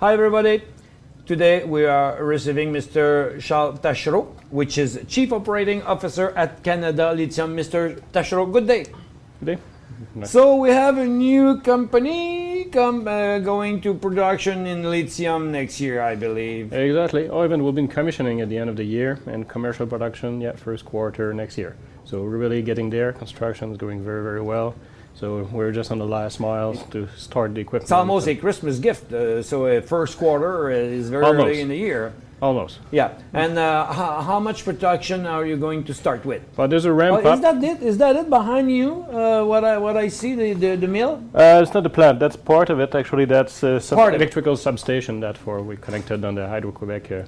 Hi everybody. Today we are receiving Mr. Charles Tascherau, which is Chief Operating Officer at Canada Lithium. Mr. Taschereau, good day. Good day. Nice. So we have a new company going to production in lithium next year, I believe. Exactly. Even we've been commissioning at the end of the year and commercial production, first quarter next year. So we're really getting there. Construction is going very, very well. So we're just on the last miles to start the equipment. It's almost a Christmas gift. So first quarter is very early in the year. Almost. Yeah. And how much production are you going to start with? But there's a ramp up. Is that it? Is that it behind you? What I see, the mill? It's not the plant. That's part of it. Actually, that's electrical substation that we connected on the Hydro-Quebec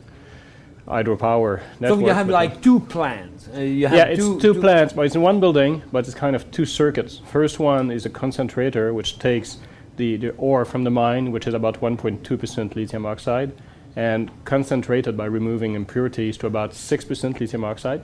hydropower network. So you have like two plants. It's two plants, but it's in one building, but it's kind of two circuits. First one is a concentrator, which takes the ore from the mine, which is about 1.2% lithium oxide, and concentrated by removing impurities to about 6% lithium oxide.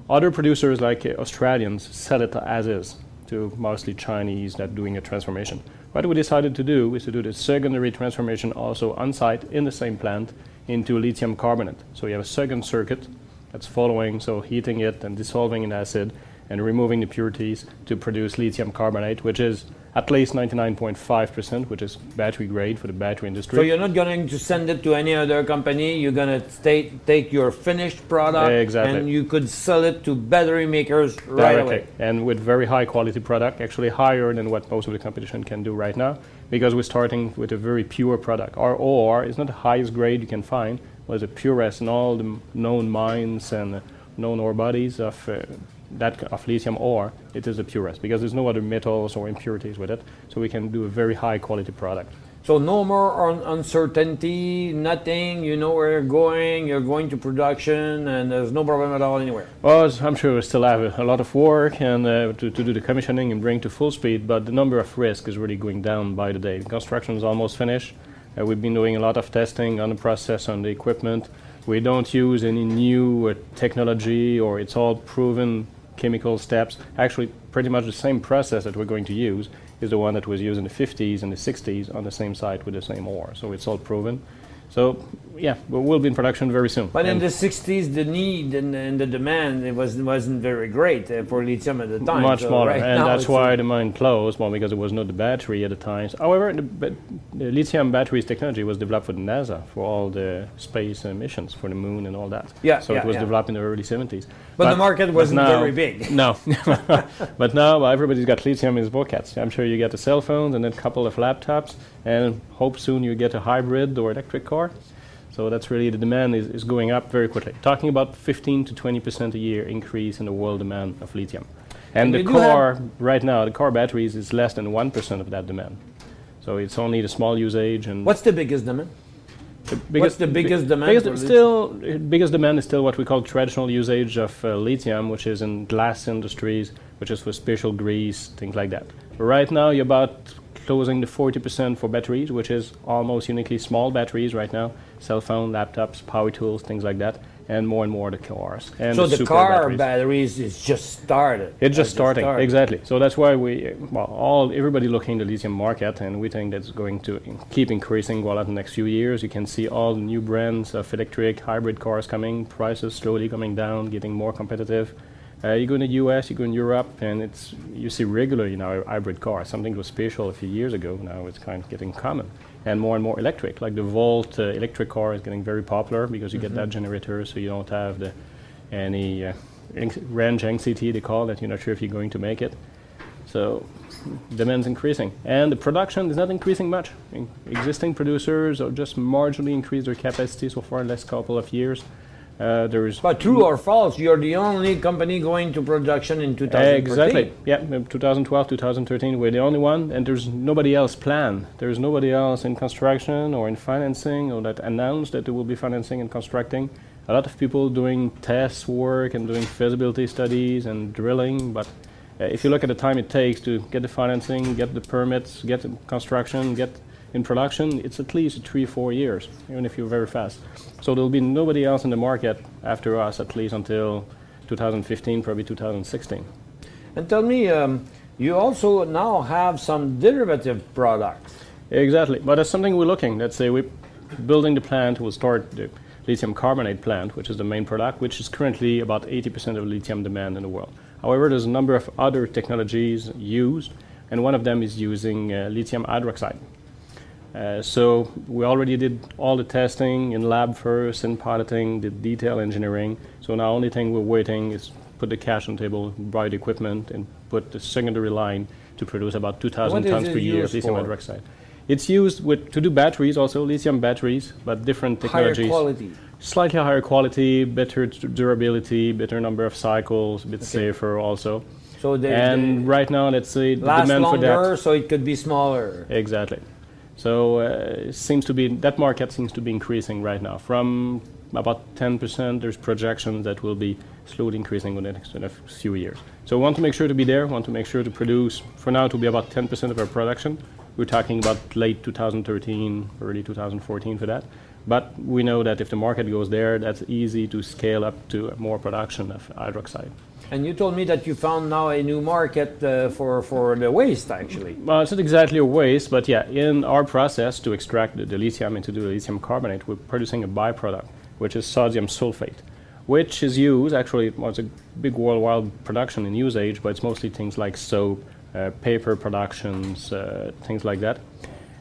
Other producers, like Australians, sell it as is to mostly Chinese that are doing a transformation. What we decided to do is to do the secondary transformation also on site in the same plant into lithium carbonate. So you have a second circuit that's following, so heating it and dissolving in acid and removing the impurities to produce lithium carbonate, which is at least 99.5%, which is battery grade for the battery industry. So you're not going to send it to any other company. You're going to take your finished product and you could sell it to battery makers right away. And with very high quality product, actually higher than what most of the competition can do right now, because we're starting with a very pure product. Our ore is not the highest grade you can find, but it's the purest in all the known mines and known ore bodies of lithium ore. It is the purest because there's no other metals or impurities with it, so we can do a very high quality product. So no more uncertainty, nothing, you know where you're going to production, and there's no problem at all anywhere. Well, I'm sure we still have a lot of work and to do the commissioning and bring to full speed, but the number of risk is really going down by the day. The construction is almost finished. We've been doing a lot of testing on the process, on the equipment. We don't use any new technology, or it's all proven chemical steps. Actually, pretty much the same process that we're going to use is the one that was used in the 50s and the 60s on the same site with the same ore. So it's all proven. So we'll be in production very soon. But in the 60s, the need and the demand wasn't very great for lithium at the time. Much smaller, and that's why the mine closed. Well, because there was no battery at the time. However, the lithium batteries technology was developed for the NASA for all the space missions for the moon and all that. So it was developed in the early 70s. But the market wasn't very big. No, but now everybody's got lithium in his pockets. I'm sure you get the cell phones and then a couple of laptops, and hope soon you get a hybrid or electric car. So that's really the demand is going up very quickly. Talking about 15 to 20% a year increase in the world demand of lithium. And the car, right now, the car batteries is less than 1% of that demand. So it's only the small usage. And what's the biggest demand? What's the biggest demand? Biggest demand is still what we call traditional usage of lithium, which is in glass industries, which is for special grease, things like that. But right now, you're about closing the 40% for batteries, which is almost uniquely small batteries right now, cell phone, laptops, power tools, things like that, and more the cars. And so the car batteries is just started. It's just starting, exactly. So that's why everybody looking at the lithium market, and we think that's going to keep increasing in the next few years. You can see all the new brands of electric hybrid cars coming, prices slowly coming down, getting more competitive. You go in the US, you go in Europe, and you see regularly now hybrid cars. Something was special a few years ago. Now it's kind of getting common, and more electric. Like the Volt electric car is getting very popular because you get that generator, so you don't have any range anxiety, they call it. You're not sure if you're going to make it. So demand's increasing, and the production is not increasing much. Existing producers are just marginally increased their capacity so far in the last couple of years. But true or false, you're the only company going to production in 2013. Exactly. Yeah, 2012, 2013, we're the only one, and there's nobody else planned. There's nobody else in construction or in financing or that announced that there will be financing and constructing. A lot of people doing test work and doing feasibility studies and drilling, but if you look at the time it takes to get the financing, get the permits, get the construction, get in production, it's at least 3-4 years, even if you're very fast. So there'll be nobody else in the market after us, at least until 2015, probably 2016. And tell me, you also now have some derivative products. Exactly, but that's something we're looking. Let's say building the plant, we'll start the lithium carbonate plant, which is the main product, which is currently about 80% of lithium demand in the world. However, there's a number of other technologies used, and one of them is using lithium hydroxide. So we already did all the testing in lab first, in piloting, did detail engineering. So now only thing we're waiting is put the cash on the table, buy the equipment, and put the secondary line to produce about 2,000 tons per year of lithium hydroxide. It's used to do batteries also, lithium batteries, but different technologies. Higher quality. Slightly higher quality, better durability, better number of cycles, a bit safer also. So right now, let's say the last demand longer, for that. so it could be smaller. Exactly. So that market seems to be increasing right now. From about 10%, there's projections that will be slowly increasing in the next few years. So we want to make sure to be there, want to make sure to produce, for now, to be about 10% of our production. We're talking about late 2013, early 2014 for that. But we know that if the market goes there, that's easy to scale up to more production of hydroxide. And you told me that you found now a new market for the waste, actually. Well, it's not exactly a waste, but yeah, in our process to extract the lithium and to do the lithium carbonate, we're producing a byproduct, which is sodium sulfate, which is used, actually, it's a big worldwide production in usage, but it's mostly things like soap, paper productions, things like that.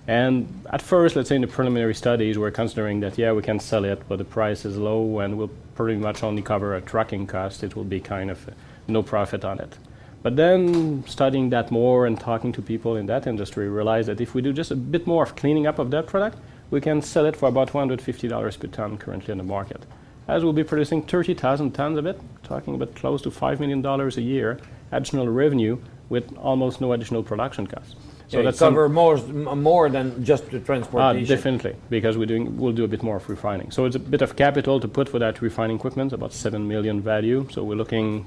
And at first, let's say in the preliminary studies, we're considering that, yeah, we can sell it, but the price is low and we'll pretty much only cover a trucking cost. It will be kind of no profit on it. But then studying that more and talking to people in that industry, realize that if we do just a bit more of cleaning up of that product, we can sell it for about $150 per ton currently in the market. As we'll be producing 30,000 tons of it, talking about close to $5 million a year additional revenue with almost no additional production costs. So that's cover more than just the transportation. Definitely, because we'll do a bit more of refining. So it's a bit of capital to put for that refining equipment, about $7 million value. So we're looking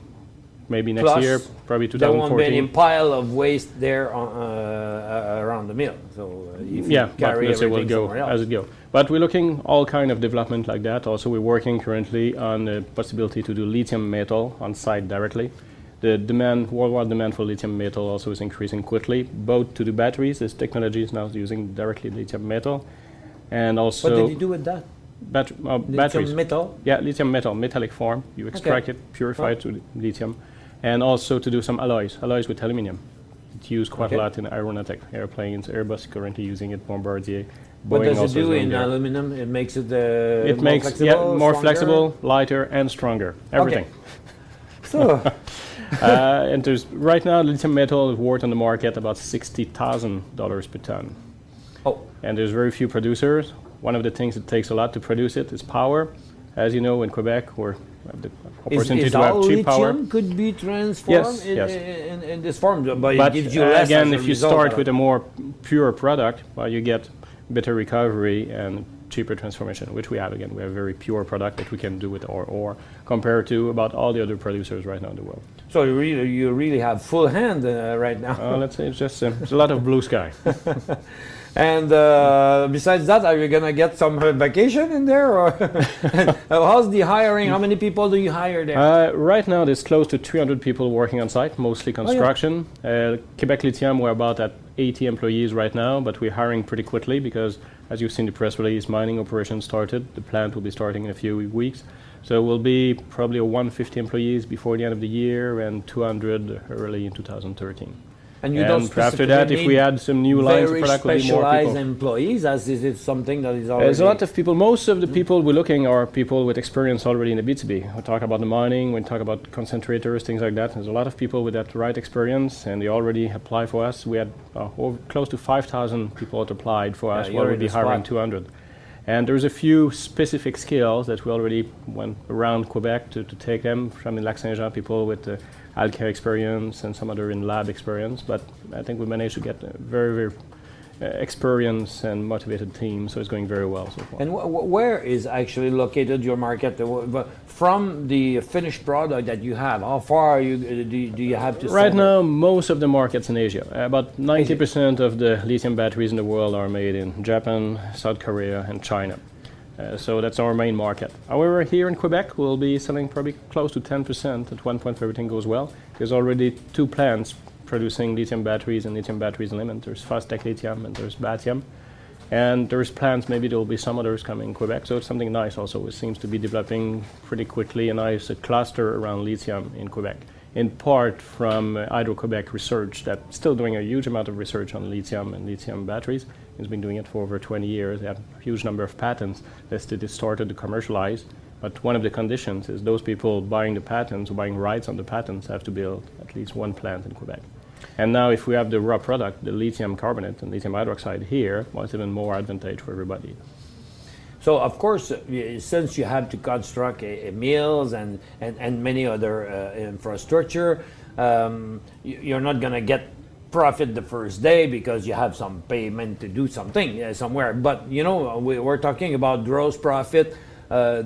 maybe next year, probably 2014. There won't be any pile of waste there around the mill. So if you carry everything somewhere else. As it go. But we're looking all kind of development like that. Also, we're working currently on the possibility to do lithium metal on site directly. The worldwide demand for lithium metal also is increasing quickly, both to the batteries. This technology is now using directly lithium metal, and also. What did you do with that? Batteries. Lithium metal? Yeah, lithium metal, metallic form. You extract it, purify it to lithium, and also to do some alloys with aluminum. It's used quite a lot in aeronautic airplanes. Airbus currently using it, Bombardier. What does it do in aluminum? It makes it more flexible, lighter, and stronger. Everything. Okay. So. And there's right now lithium metal is worth on the market about $60,000 per ton. Oh. And there's very few producers. One of the things that takes a lot to produce it is power. As you know, in Quebec, we have the opportunity to have cheap power. Lithium could be transformed in this form, but it gives you less. Again, if you start with a more pure product, well, you get better recovery and cheaper transformation, which we have. Again, we have a very pure product that we can do with our ore compared to about all the other producers right now in the world. So you really have full hand right now. Let's say it's just it's a lot of blue sky. And besides that, are you gonna get some vacation in there, or how's the hiring? How many people do you hire there? Right now, there's close to 300 people working on site, mostly construction. Quebec Lithium, we're about at 80 employees right now, but we're hiring pretty quickly because, as you've seen the press release, mining operations started. The plant will be starting in a few weeks. So we'll be probably 150 employees before the end of the year and 200 early in 2013. And you don't after that, if we add some new lines of product, very more specialized employees, as is it something that is already... There's a lot of people. Most of the people we're looking are people with experience already in the B2B. We talk about the mining, we talk about concentrators, things like that. There's a lot of people with that right experience, and they already apply for us. We had close to 5,000 people that applied for us. We're already hiring 200. And there's a few specific skills that we already went around Quebec to take them from in Lac-Saint-Jean, people with healthcare experience and some other in lab experience. But I think we managed to get a very, very experienced and motivated team, so it's going very well so far. And where is actually located your market? From the finished product that you have, how far do you have to sell? Right now, most of the markets in Asia. About 90% of the lithium batteries in the world are made in Japan, South Korea, and China. So that's our main market. However, here in Quebec, we'll be selling probably close to 10% at one point if everything goes well. There's already 2 plants producing lithium batteries and lithium batteries element. There's Fastech Lithium and there's Bathium. And there's plans, maybe there will be some others coming in Quebec. So it's something nice also. It seems to be developing pretty quickly, a nice cluster around lithium in Quebec, in part from Hydro-Quebec Research, that's still doing a huge amount of research on lithium and lithium batteries. It's been doing it for over 20 years. They have a huge number of patents that they started to commercialize. But one of the conditions is those people buying the patents or buying rights on the patents have to build at least one plant in Quebec. And now if we have the raw product, the lithium carbonate and lithium hydroxide here, well, it's even more advantage for everybody. So, of course, since you have to construct mills and many other infrastructure, you're not going to get profit the first day because you have some payment to do something somewhere. But, you know, we're talking about gross profit. Are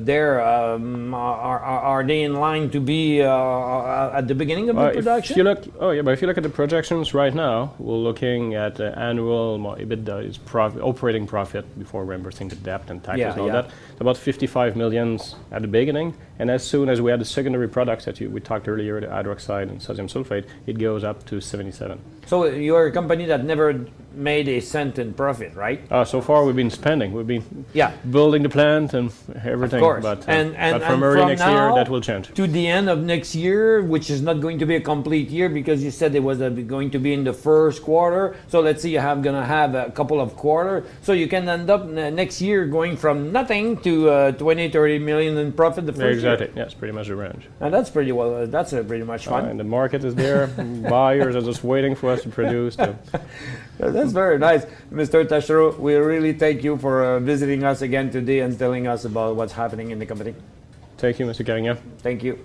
they in line to be at the beginning of the production? If you look, but if you look at the projections right now, we're looking at annual EBITDA is operating profit before reimbursing the debt and taxes and all that. It's about 55 million at the beginning, and as soon as we add the secondary products that we talked earlier, the hydroxide and sodium sulfate, it goes up to 77. So you're a company that never made a cent in profit, right? So far we've been spending. We've been building the plant and everything. Of course. But from early from next now year, that will change. To the end of next year, which is not going to be a complete year because you said it was going to be in the first quarter. So let's say you're going to have a couple of quarters. So you can end up next year going from nothing to 20, 30 million in profit the first year. Exactly. Yes, pretty much the range. And that's pretty well. That's pretty much fun. And the market is there. Buyers are just waiting for us to produce. That's very nice. Mr. Taschereau, we really thank you for visiting us again today and telling us about what's happening in the company. Thank you, Mr. Carignan. Thank you.